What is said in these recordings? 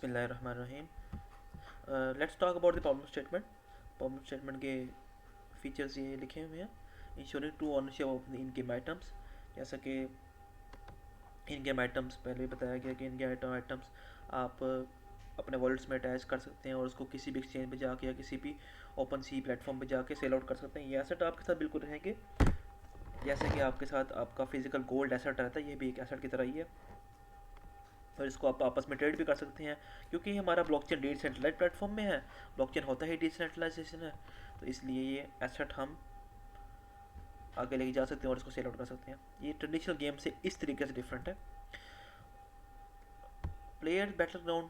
बिस्मिल्लाहिर्रहमानिर्रहीम। Let's talk about the problem statement. Problem statement के features ये लिखे हुए हैं। Ensuring to ownership of in game items. जैसा कि इन गेम आइटम्स पहले भी बताया गया कि इन गेम आइटम्स आप अपने वॉलेट्स में अटैच कर सकते हैं और उसको किसी भी एक्सचेंज पे जाके या किसी भी ओपन सी प्लेटफॉर्म पे जाके सेल आउट कर सकते हैं। ये एसेट आपके साथ बिल्कुल रहेंगे, जैसे कि आपके साथ आपका फिजिकल गोल्ड एसेट रहता है, ये भी एक एसेट की तरह ही है। और इसको आप आपस में ट्रेड भी कर सकते हैं, क्योंकि हमारा ब्लॉकचेन डिसेंट्रलाइज्ड प्लेटफॉर्म में है। ब्लॉकचेन होता ही डिसेंट्रलाइजेशन है, तो इसलिए ये एसेट हम आगे लेके जा सकते हैं और इसको सेल आउट कर सकते हैं। ये ट्रेडिशनल गेम से इस तरीके से डिफरेंट है। Player battle ground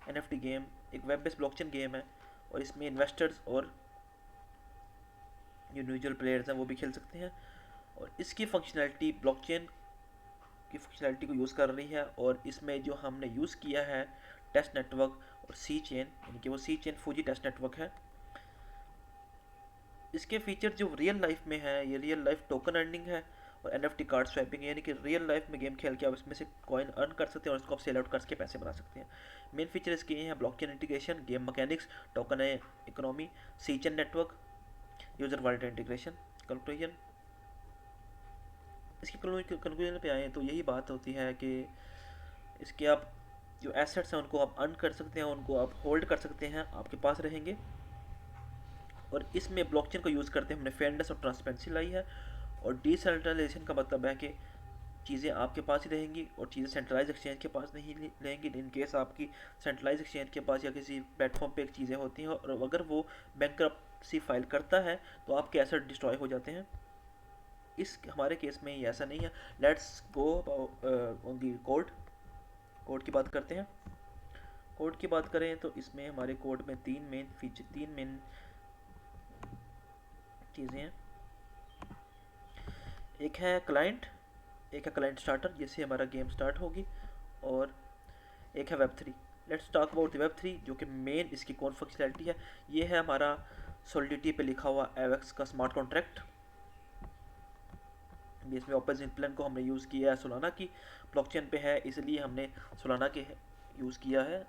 NFT game एक वेब बेस्ड ब्लॉकचेन गेम है, और इसमें इन्वेस्टर्स और जो इंडिविजुअल प्लेयर्स हैं वो भी खेल सकते हैं। और इसकी फंक्शनैलिटी ब्लॉकचेन की फंक्शनैलिटी को यूज़ कर रही है, और इसमें जो हमने यूज़ किया है टेस्ट नेटवर्क और सी चेन, यानी कि वो सी चेन फूजी टेस्ट नेटवर्क है। इसके फीचर जो रियल लाइफ में है, ये रियल लाइफ टोकन अर्निंग है और एनएफटी कार्ड स्वैपिंग है, यानी कि रियल लाइफ में गेम खेल के आप इसमें से कॉइन अर्न कर सकते हैं और उसको आप सेल आउट करके पैसे बना सकते हैं। मेन फीचर इसके ये हैं: blockchain integration, game mechanics, token economy, C chain network, user wallet integration. Conclusion, इसकी कंक्लूजन पे आए तो यही बात होती है कि इसके आप जो एसेट्स हैं उनको आप अर्न कर सकते हैं, उनको आप होल्ड कर सकते हैं, आपके पास रहेंगे। और इसमें ब्लॉकचेन को यूज़ करते हमने फेयरनेस और ट्रांसपेरेंसी लाई है। और डिसेंट्रलाइजेशन का मतलब है कि चीज़ें आपके पास ही रहेंगी और चीज़ें सेंट्रलाइज एक्सचेंज के पास नहीं रहेंगी। इन केस आपकी सेंट्रलाइज एक्सचेंज के पास या किसी प्लेटफॉर्म पे एक चीज़ें होती हैं और अगर वो बैंकरप्सी फाइल करता है तो आपके एसेट डिस्ट्रॉय हो जाते हैं। इस हमारे केस में ये ऐसा नहीं है। Let's go on the code की बात करते हैं। कोड की बात करें तो इसमें हमारे कोड में तीन मेन चीज़ें हैं। एक है क्लाइंट, एक है क्लाइंट स्टार्टर जिससे हमारा गेम स्टार्ट होगी, और एक है web three. Let's talk about the web three, जो कि मेन इसकी कौन फंक्शनैलिटी है। ये है हमारा सॉलिडिटी पे लिखा हुआ एवेक्स का स्मार्ट कॉन्ट्रैक्ट। इसमें ओपन प्लान को हमने यूज़ किया है सोलाना की ब्लॉकचेन पे है, इसलिए हमने सोलाना के यूज़ किया है।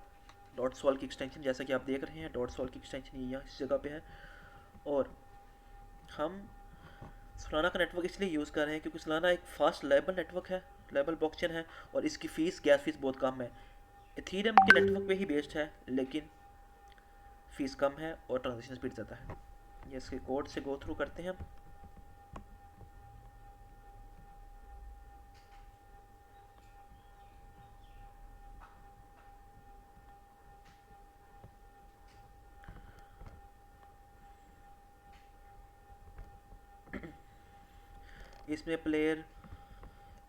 डॉट सॉल्व की एक्सटेंशन, जैसा कि आप देख रहे हैं, डॉट सॉल्व की एक्सटेंशन ये यहाँ इस जगह पे है। और हम सोलाना का नेटवर्क इसलिए यूज़ कर रहे हैं क्योंकि सोलाना एक फास्ट लेबल नेटवर्क है, लेबल ब्लॉकचेन है, और इसकी फ़ीस गैस फीस बहुत कम है। इथीरियम के नेटवर्क पे ही बेस्ड है, लेकिन फ़ीस कम है और ट्रांजेक्शन स्पीड ज़्यादा है। ये इसके कोड से गो थ्रू करते हैं हम। इसमें प्लेयर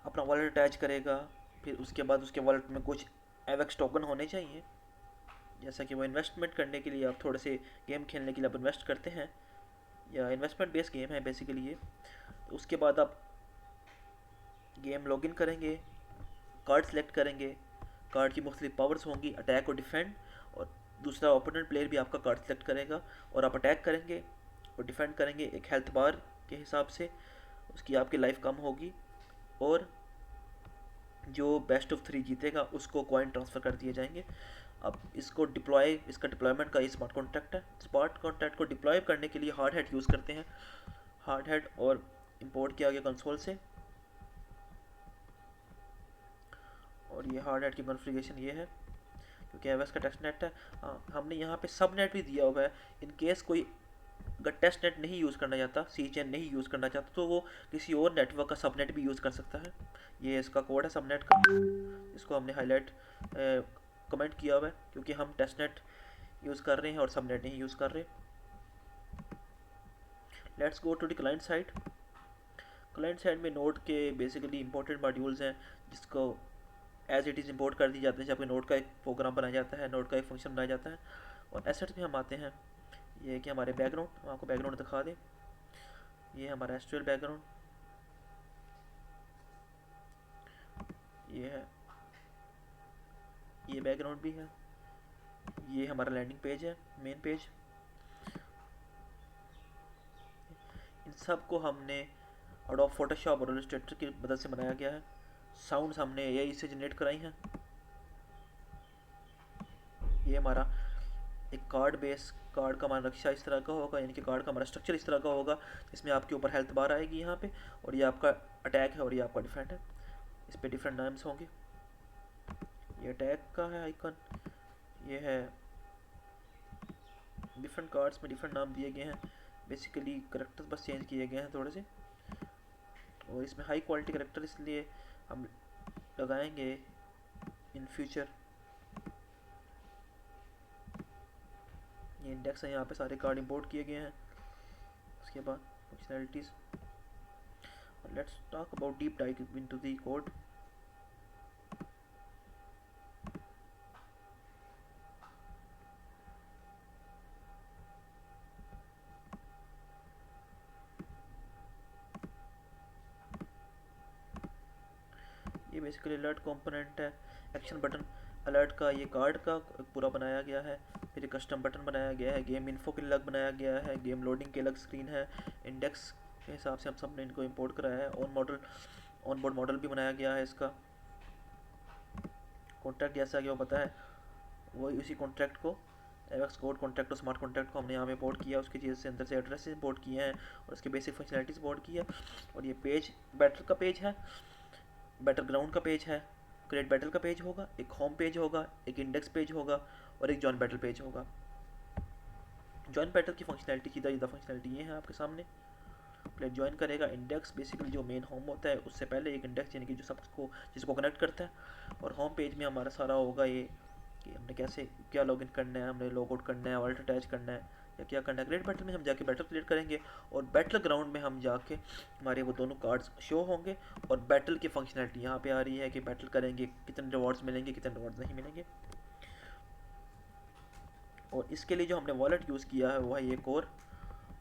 अपना वॉलेट अटैच करेगा, फिर उसके बाद उसके वॉलेट में कुछ एवेक्स टोकन होने चाहिए, जैसा कि वो इन्वेस्टमेंट करने के लिए, आप थोड़े से गेम खेलने के लिए आप इन्वेस्ट करते हैं, या इन्वेस्टमेंट बेस्ड गेम है बेसिकली ये। तो उसके बाद आप गेम लॉगिन करेंगे, कार्ड सेलेक्ट करेंगे, कार्ड की मुख्तलिफ पावर्स होंगी, अटैक और डिफेंड। और दूसरा ओपोनेंट प्लेयर भी आपका कार्ड सेलेक्ट करेगा और आप अटैक करेंगे और डिफेंड करेंगे एक हेल्थ बार के हिसाब से। उसकी आपकी लाइफ कम होगी, और जो बेस्ट ऑफ थ्री जीतेगा उसको कॉइन ट्रांसफ़र कर दिए जाएंगे। अब इसका डिप्लॉयमेंट का ये स्मार्ट कॉन्ट्रैक्ट है। स्मार्ट कॉन्ट्रैक्ट को डिप्लॉय करने के लिए हार्ड हेड यूज़ करते हैं। हार्ड हेड और इंपोर्ट किया गया कंसोल से, और ये हार्ड हेड की कॉन्फ़िगरेशन ये है, क्योंकि एवेक्स का टेस्ट नेट है। हाँ, हमने यहाँ पे सब नेट भी दिया हुआ है। इन केस कोई अगर टेस्ट नेट नहीं यूज़ करना चाहता, सी चेन नहीं यूज़ करना चाहता, तो वो किसी और नेटवर्क का सबनेट भी यूज़ कर सकता है। ये इसका कोड है सबनेट का, इसको हमने हाईलाइट कमेंट किया हुआ है क्योंकि हम टेस्ट नेट यूज़ कर रहे हैं और सबनेट नहीं यूज़ कर रहे। Let's go to the client side. Client side में नोड के बेसिकली इंपॉर्टेंट मॉड्यूल्स हैं, जिसको एज इट इज़ इंपोर्ट कर दी जाते हैं जब नोड का एक प्रोग्राम बनाया जाता है, नोड का एक फंक्शन बनाया जाता है। और एसेट्स में हम आते हैं, ये है कि हमारे बैकग्राउंड, हम आपको बैकग्राउंड दिखा दें। ये हमारा एसक्यूएल बैकग्राउंड, ये है, ये बैकग्राउंड भी है। ये हमारा लैंडिंग पेज है, मेन पेज। इन सब को हमने एडोब फोटोशॉप और इलस्ट्रेटर की मदद से बनाया गया है। साउंड्स हमने एआई से जनरेट कराई हैं। ये हमारा एक कार्ड बेस, कार्ड का हमारा नक्शा इस तरह का होगा, यानी कि कार्ड का हमारा स्ट्रक्चर इस तरह का होगा। इसमें आपके ऊपर हेल्थ बार आएगी यहाँ पे, और ये आपका अटैक है और ये आपका डिफेंड है। इस पर डिफरेंट नाम्स होंगे। ये अटैक का है आइकन, ये है डिफरेंट कार्ड्स में डिफरेंट नाम दिए गए हैं। बेसिकली करेक्टर्स बस चेंज किए गए हैं थोड़े से। और इसमें हाई क्वालिटी करेक्टर इसलिए हम लगाएंगे इन फ्यूचर। ये इंडेक्स है, यहाँ पे सारे कार्ड इंपोर्ट किए गए हैं। उसके बाद functionalities, let's talk about deep dive into the code. ये बेसिकली अलर्ट कंपोनेंट है। एक्शन बटन अलर्ट का ये कार्ड का पूरा बनाया गया है। फिर कस्टम बटन बनाया गया है, गेम इन्फो के लिए अलग बनाया गया है, गेम लोडिंग के अलग स्क्रीन है। इंडेक्स के हिसाब से हम सब ने इनको इंपोर्ट कराया है। ऑन बोर्ड मॉडल भी बनाया गया है इसका। कॉन्ट्रैक्ट जैसा कि वो पता है, वही उसी कॉन्ट्रैक्ट को एवेक्स कोड कॉन्ट्रैक्ट और स्मार्ट कॉन्ट्रैक्ट को हमने यहाँ पे इंपोर्ट किया। उसकी चीज़ से अंदर से एड्रेस इंपोर्ट किए हैं और उसके बेसिक फंक्शनैलिटीज़ इंपोर्ट की है। और ये पेज बैटल का पेज है, बैटल ग्राउंड का पेज है, क्रिएट बैटल का पेज होगा, एक होम पेज होगा, एक इंडेक्स पेज होगा और एक जॉइन बैटल पेज होगा। जॉइन बैटल की फंक्शनैलिटी, सीधा सीधा फंक्शनैलिटी ये है आपके सामने। प्लेयर ज्वाइन करेगा, इंडेक्स बेसिकली जो मेन होम होता है उससे पहले एक इंडेक्स यानी कि जो सबको जिसको कनेक्ट करता है। और होम पेज में हमारा सारा होगा ये कि हमने कैसे क्या लॉगिन करना है, हमने लॉग आउट करना है, वॉलेट अटैच करना है या क्या करना है। ग्रेट बैटल में हम जाके बैटल क्लियर करेंगे और बैटल ग्राउंड में हम जाके हमारे वो दोनों कार्ड्स शो होंगे। और बैटल की फंक्शनैलिटी यहाँ पे आ रही है कि बैटल करेंगे कितने रिवॉर्ड्स मिलेंगे, कितने रिवॉर्ड्स नहीं मिलेंगे। और इसके लिए जो हमने वॉलेट यूज़ किया है वो है ये कोर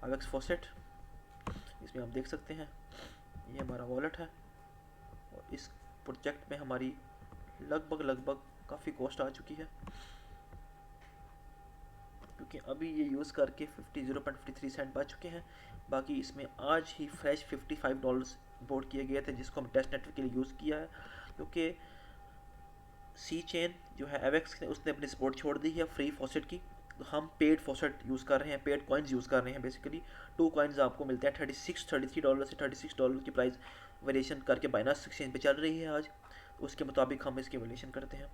AVEX फॉसेट। इसमें आप देख सकते हैं ये हमारा वॉलेट है। और इस प्रोजेक्ट में हमारी लगभग काफ़ी कॉस्ट आ चुकी है, क्योंकि अभी ये यूज़ करके 0.53 सेंट बच चुके हैं। बाकी इसमें आज ही फ्रेश $55 इंपोर्ट किए गए थे जिसको हम टेस्ट नेटवर्क के लिए यूज़ किया है। क्योंकि सी चेन जो है एवेक्स ने उसने अपनी सपोर्ट छोड़ दी है फ्री फॉसेट की, तो हम पेड फॉसेट यूज़ कर रहे हैं, पेड कॉइन्स यूज़ कर रहे हैं। बेसिकली 2 कॉइन्स आपको मिलते हैं $33 से $36 की प्राइस वेरिएशन करके बाइनांस एक्सचेंज पे चल रही है आज। तो उसके मुताबिक हम इसकी वेरिएशन करते हैं।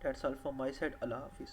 That's all from my side. Allah Hafiz.